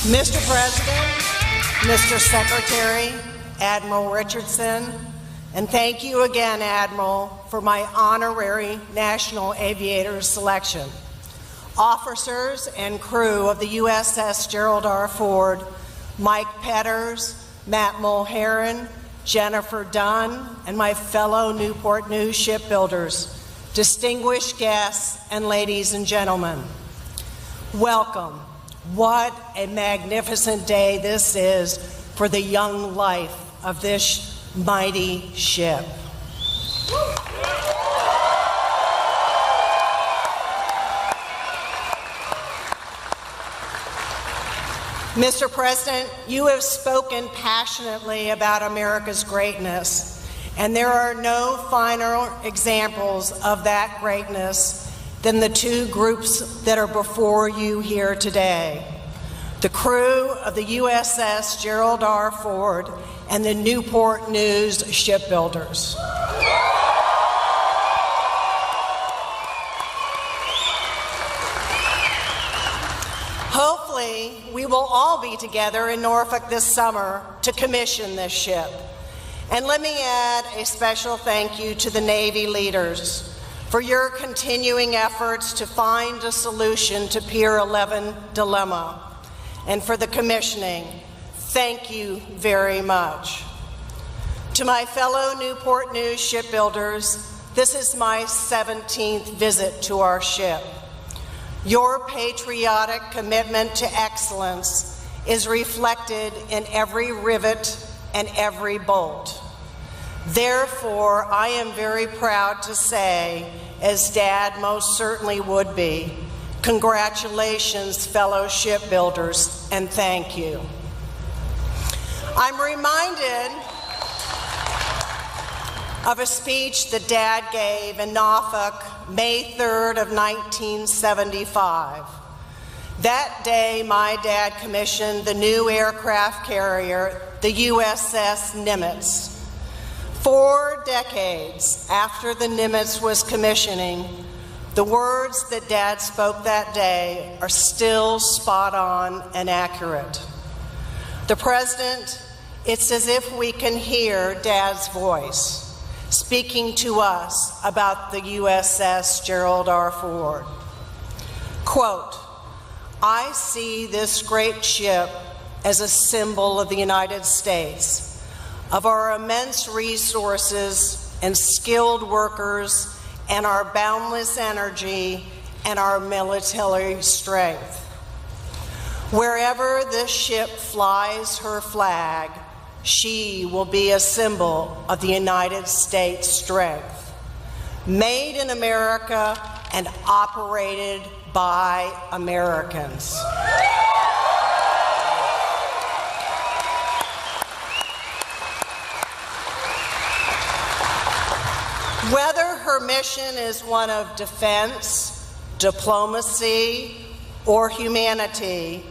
Mr. President, Mr. Secretary, Admiral Richardson, and thank you again, Admiral, for my honorary National Aviator selection. Officers and crew of the USS Gerald R. Ford, Mike Petters, Matt Mulheron, Jennifer Dunn, and my fellow Newport News shipbuilders, distinguished guests, and ladies and gentlemen, welcome. What a magnificent day this is for the young life of this mighty ship. Mr. President, you have spoken passionately about America's greatness, and there are no finer examples of that greatness than the two groups that are before you here today. The crew of the USS Gerald R. Ford and the Newport News shipbuilders. Hopefully, we will all be together in Norfolk this summer to commission this ship. And let me add a special thank you to the Navy leaders for your continuing efforts to find a solution to Pier 11 dilemma. And for the commissioning, thank you very much. To my fellow Newport News shipbuilders, this is my 17th visit to our ship. Your patriotic commitment to excellence is reflected in every rivet and every bolt. Therefore, I am very proud to say, as Dad most certainly would be, congratulations, fellow shipbuilders, and thank you. I'm reminded of a speech that Dad gave in Norfolk, May 3rd of 1975. That day, my dad commissioned the new aircraft carrier, the USS Nimitz. 4 decades after the Nimitz was commissioning, the words that Dad spoke that day are still spot on and accurate. The President, it's as if we can hear Dad's voice speaking to us about the USS Gerald R. Ford. Quote, "I see this great ship as a symbol of the United States, of our immense resources and skilled workers and our boundless energy and our military strength. Wherever this ship flies her flag, she will be a symbol of the United States strength. Made in America and operated by Americans." Whether her mission is one of defense, diplomacy, or humanity,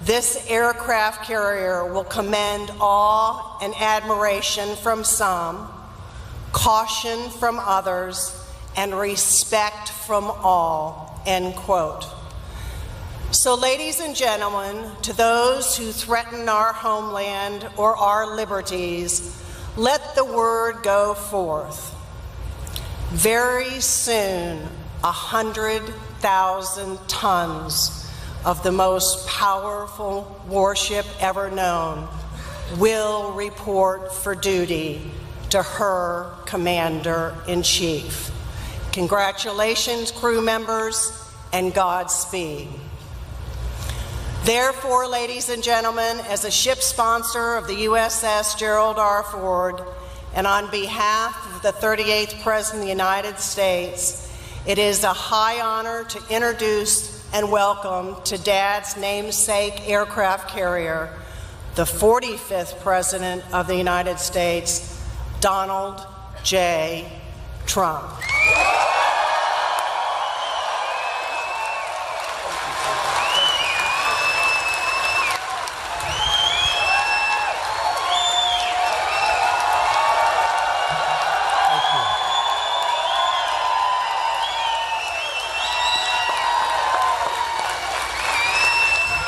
this aircraft carrier will command awe and admiration from some, caution from others, and respect from all, end quote. So, ladies and gentlemen, to those who threaten our homeland or our liberties, let the word go forth. Very soon, 100,000 tons of the most powerful warship ever known will report for duty to her Commander-in-Chief. Congratulations, crew members, and Godspeed. Therefore, ladies and gentlemen, as a ship sponsor of the USS Gerald R. Ford, and on behalf of the 38th President of the United States, it is a high honor to introduce and welcome to Dad's namesake aircraft carrier, the 45th President of the United States, Donald J. Trump.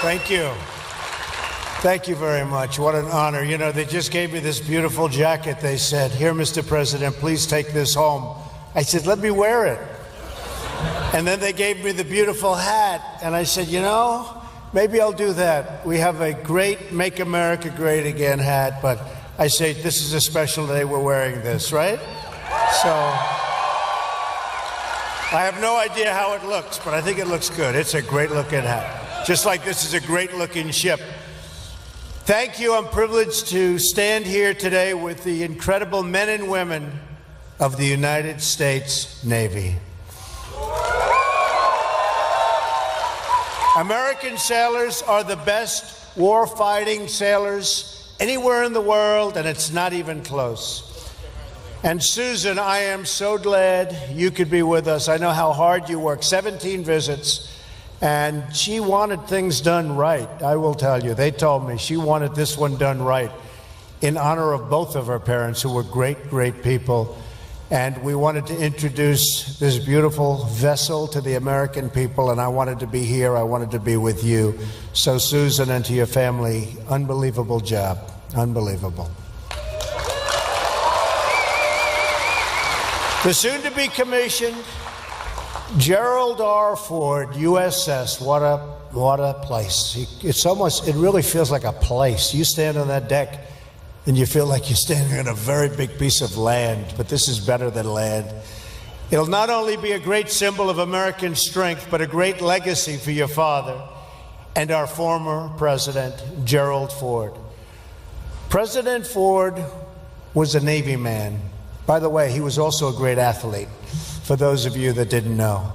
Thank you. Thank you very much. What an honor. You know, they just gave me this beautiful jacket. They said, "Here, Mr. President, please take this home." I said, "Let me wear it." And then they gave me the beautiful hat. And I said, you know, maybe I'll do that. We have a great Make America Great Again hat, but I say this is a special day, we're wearing this, right? So I have no idea how it looks, but I think it looks good. It's a great looking hat. Just like this is a great looking ship. Thank you. I'm privileged to stand here today with the incredible men and women of the United States Navy. American sailors are the best war-fighting sailors anywhere in the world, and it's not even close. And Susan, I am so glad you could be with us. I know how hard you work, 17 visits, and she wanted things done right. I will tell you, they told me she wanted this one done right in honor of both of her parents, who were great, great people. And we wanted to introduce this beautiful vessel to the American people, and I wanted to be here. I wanted to be with you. So, Susan, and to your family, unbelievable job. Unbelievable. The soon-to-be commissioned Gerald R. Ford, USS. What a place. It really feels like a place. You stand on that deck, and you feel like you're standing on a very big piece of land, but this is better than land. It'll not only be a great symbol of American strength, but a great legacy for your father and our former president, Gerald Ford. President Ford was a Navy man. By the way, he was also a great athlete, for those of you that didn't know.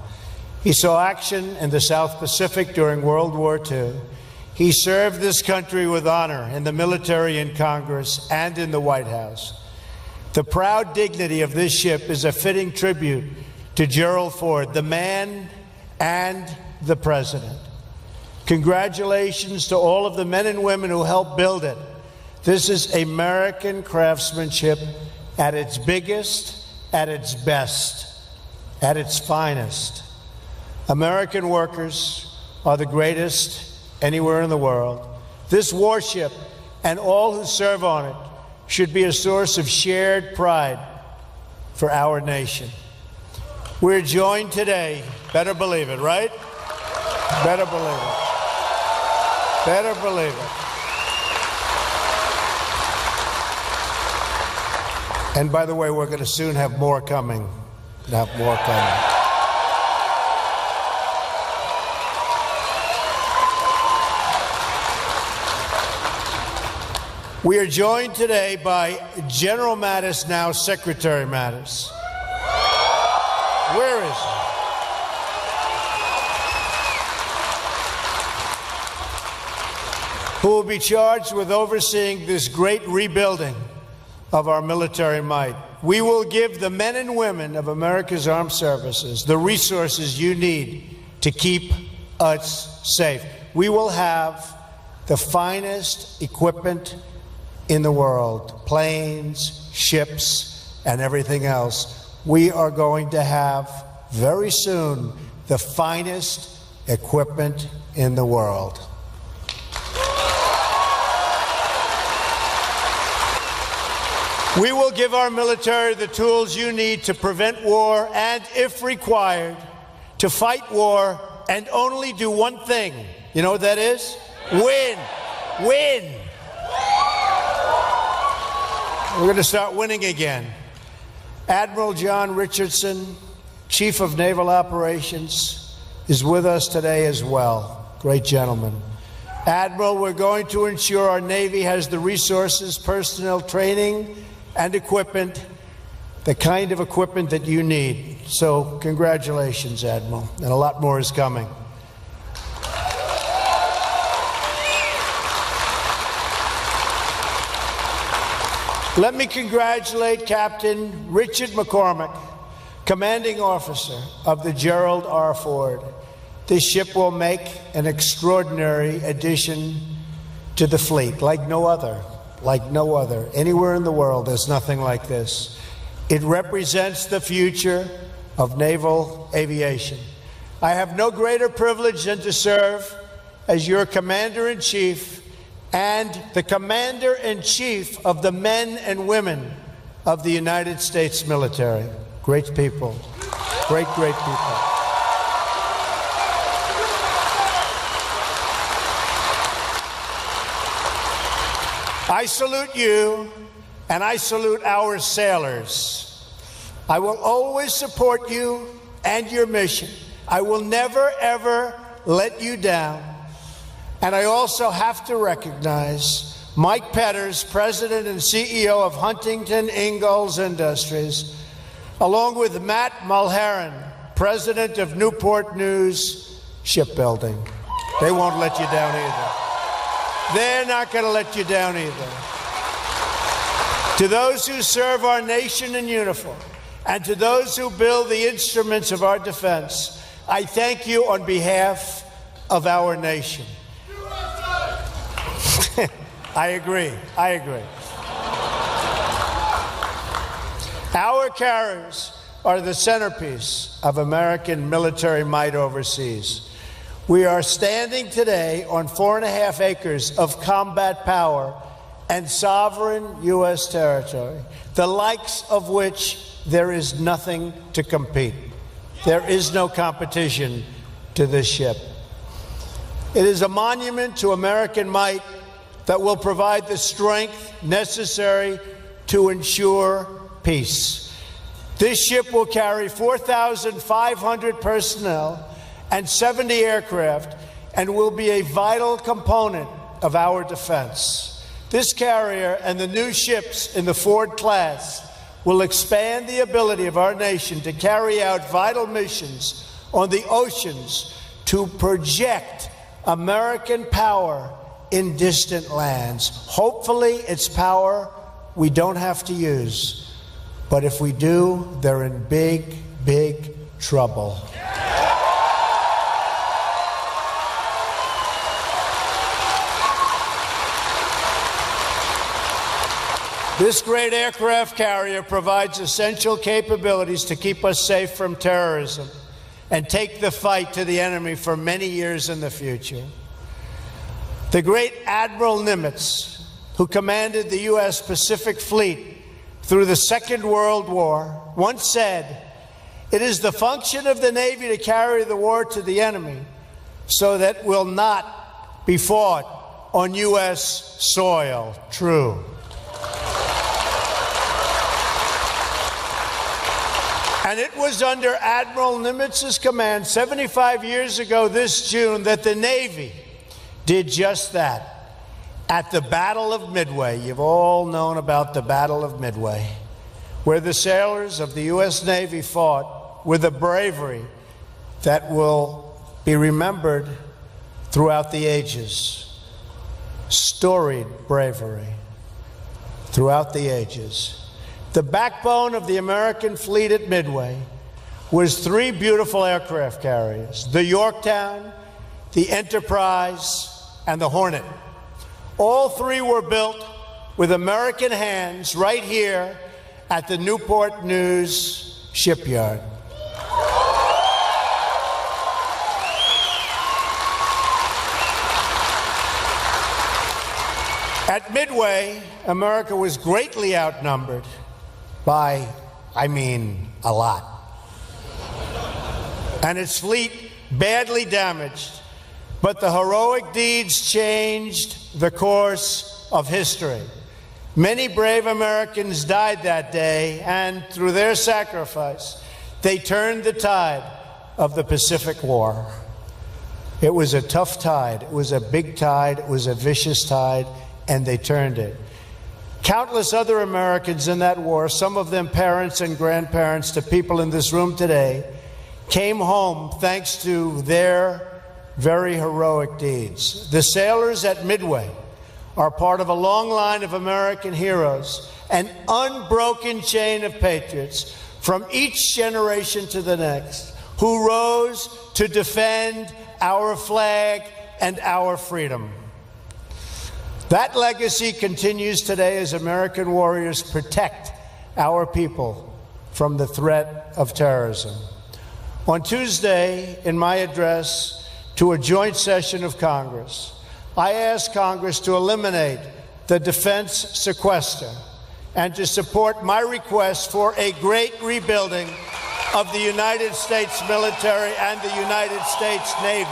He saw action in the South Pacific during World War II. He served this country with honor in the military, in Congress, and in the White House. The proud dignity of this ship is a fitting tribute to Gerald Ford, the man and the president. Congratulations to all of the men and women who helped build it. This is American craftsmanship at its biggest, at its best, at its finest. American workers are the greatest anywhere in the world. This warship and all who serve on it should be a source of shared pride for our nation. We're joined today, better believe it, right? Better believe it. Better believe it. And by the way, we're going to soon have more coming. We are joined today by General Mattis, now Secretary Mattis. Where is he? Who will be charged with overseeing this great rebuilding of our military might. We will give the men and women of America's armed services the resources you need to keep us safe. We will have the finest equipment in the world, planes, ships, and everything else. We are going to have, very soon, the finest equipment in the world. We will give our military the tools you need to prevent war and, if required, to fight war and only do one thing. You know what that is? Win. Win. We're going to start winning again. Admiral John Richardson, Chief of Naval Operations, is with us today as well. Great gentleman. Admiral, we're going to ensure our Navy has the resources, personnel, training, and equipment, the kind of equipment that you need. So congratulations, Admiral, and a lot more is coming. Let me congratulate Captain Richard McCormick, Commanding Officer of the Gerald R. Ford. This ship will make an extraordinary addition to the fleet, like no other. Anywhere in the world, there's nothing like this. It represents the future of naval aviation. I have no greater privilege than to serve as your Commander-in-Chief and the Commander-in-Chief of the men and women of the United States military. Great people. Great, great people. I salute you, and I salute our sailors. I will always support you and your mission. I will never, ever let you down. And I also have to recognize Mike Petters, President and CEO of Huntington Ingalls Industries, along with Matt Mulheron, President of Newport News Shipbuilding. They won't let you down either. They're not going to let you down either. To those who serve our nation in uniform, and to those who build the instruments of our defense, I thank you on behalf of our nation. I agree. I agree. Our carriers are the centerpiece of American military might overseas. We are standing today on 4.5 acres of combat power and sovereign U.S. territory, the likes of which there is nothing to compete. There is no competition to this ship. It is a monument to American might that will provide the strength necessary to ensure peace. This ship will carry 4,500 personnel and 70 aircraft and will be a vital component of our defense. This carrier and the new ships in the Ford class will expand the ability of our nation to carry out vital missions on the oceans to project American power in distant lands. Hopefully, it's power we don't have to use. But if we do, they're in big, big trouble. This great aircraft carrier provides essential capabilities to keep us safe from terrorism and take the fight to the enemy for many years in the future. The great Admiral Nimitz, who commanded the U.S. Pacific Fleet through the Second World War, once said, "It is the function of the Navy to carry the war to the enemy so that it will not be fought on U.S. soil." True. And it was under Admiral Nimitz's command 75 years ago this June that the Navy did just that. At the Battle of Midway, you've all known about the Battle of Midway, where the sailors of the U.S. Navy fought with a bravery that will be remembered throughout the ages. Storied bravery throughout the ages. The backbone of the American fleet at Midway was 3 beautiful aircraft carriers: the Yorktown, the Enterprise, and the Hornet. All 3 were built with American hands right here at the Newport News shipyard. At Midway, America was greatly outnumbered by, a lot. And its fleet badly damaged. But the heroic deeds changed the course of history. Many brave Americans died that day, and through their sacrifice, they turned the tide of the Pacific War. It was a tough tide. It was a big tide. It was a vicious tide, and they turned it. Countless other Americans in that war, some of them parents and grandparents to people in this room today, came home thanks to their very heroic deeds. The sailors at Midway are part of a long line of American heroes, an unbroken chain of patriots from each generation to the next, who rose to defend our flag and our freedom. That legacy continues today as American warriors protect our people from the threat of terrorism. On Tuesday, in my address to a joint session of Congress, I ask Congress to eliminate the defense sequester and to support my request for a great rebuilding of the United States military and the United States Navy.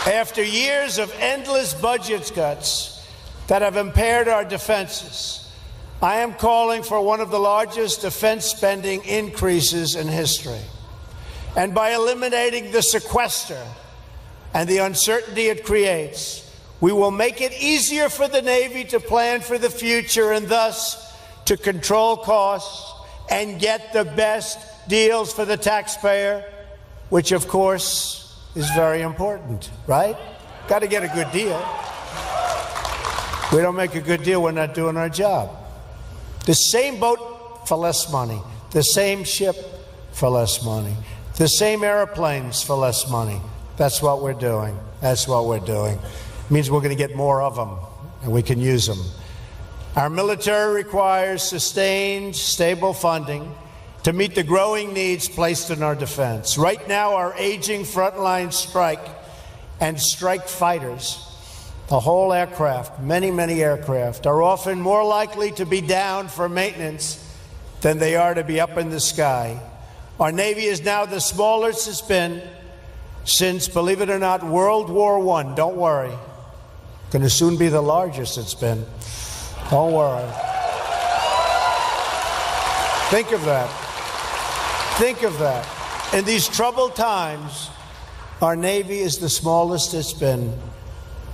After years of endless budget cuts that have impaired our defenses, I am calling for one of the largest defense spending increases in history. And by eliminating the sequester and the uncertainty it creates, we will make it easier for the Navy to plan for the future and thus to control costs and get the best deals for the taxpayer, which of course is very important, right? Got to get a good deal. We don't make a good deal, we're not doing our job. The same boat for less money, the same ship for less money, the same airplanes for less money. That's what we're doing. That's what we're doing. It means we're going to get more of them, and we can use them. Our military requires sustained, stable funding to meet the growing needs placed in our defense. Right now, our aging frontline strike and strike fighters, the whole aircraft, many, many aircraft, are often more likely to be down for maintenance than they are to be up in the sky. Our Navy is now the smallest it's been since, believe it or not, World War I. Don't worry. Going to soon be the largest it's been. Don't worry. Think of that. Think of that. In these troubled times, our Navy is the smallest it's been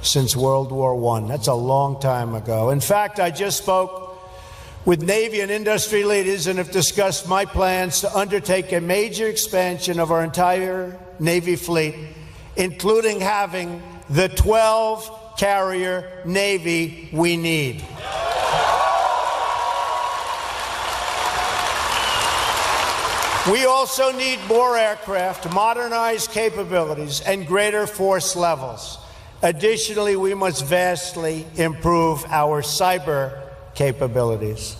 since World War I. That's a long time ago. In fact, I just spoke with Navy and industry leaders and have discussed my plans to undertake a major expansion of our entire Navy fleet, including having the 12-carrier Navy we need. We also need more aircraft, modernized capabilities, and greater force levels. Additionally, we must vastly improve our cyber capabilities.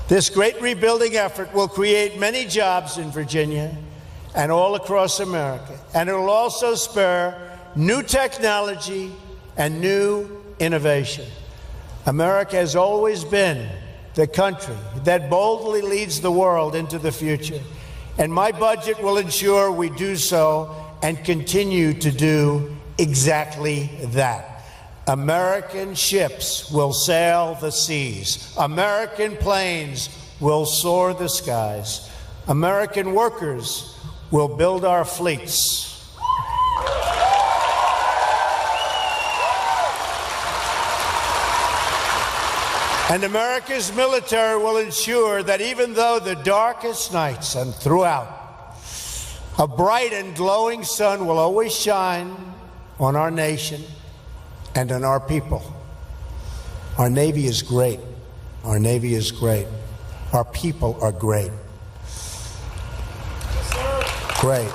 This great rebuilding effort will create many jobs in Virginia and all across America, and it will also spur new technology and new innovation. America has always been the country that boldly leads the world into the future, and my budget will ensure we do so and continue to do exactly that. American ships will sail the seas. American planes will soar the skies. American workers will build our fleets. And America's military will ensure that even though the darkest nights and throughout, a bright and glowing sun will always shine on our nation and on our people. Our Navy is great. Our Navy is great. Our people are great. Great.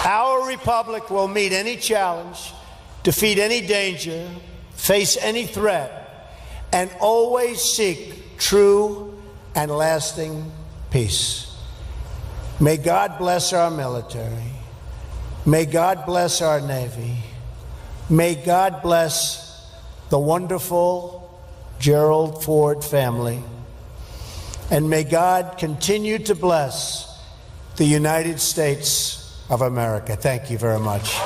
Our republic will meet any challenge, defeat any danger, face any threat, and always seek true and lasting peace. May God bless our military. May God bless our Navy. May God bless the wonderful Gerald Ford family. And may God continue to bless the United States of America. Thank you very much.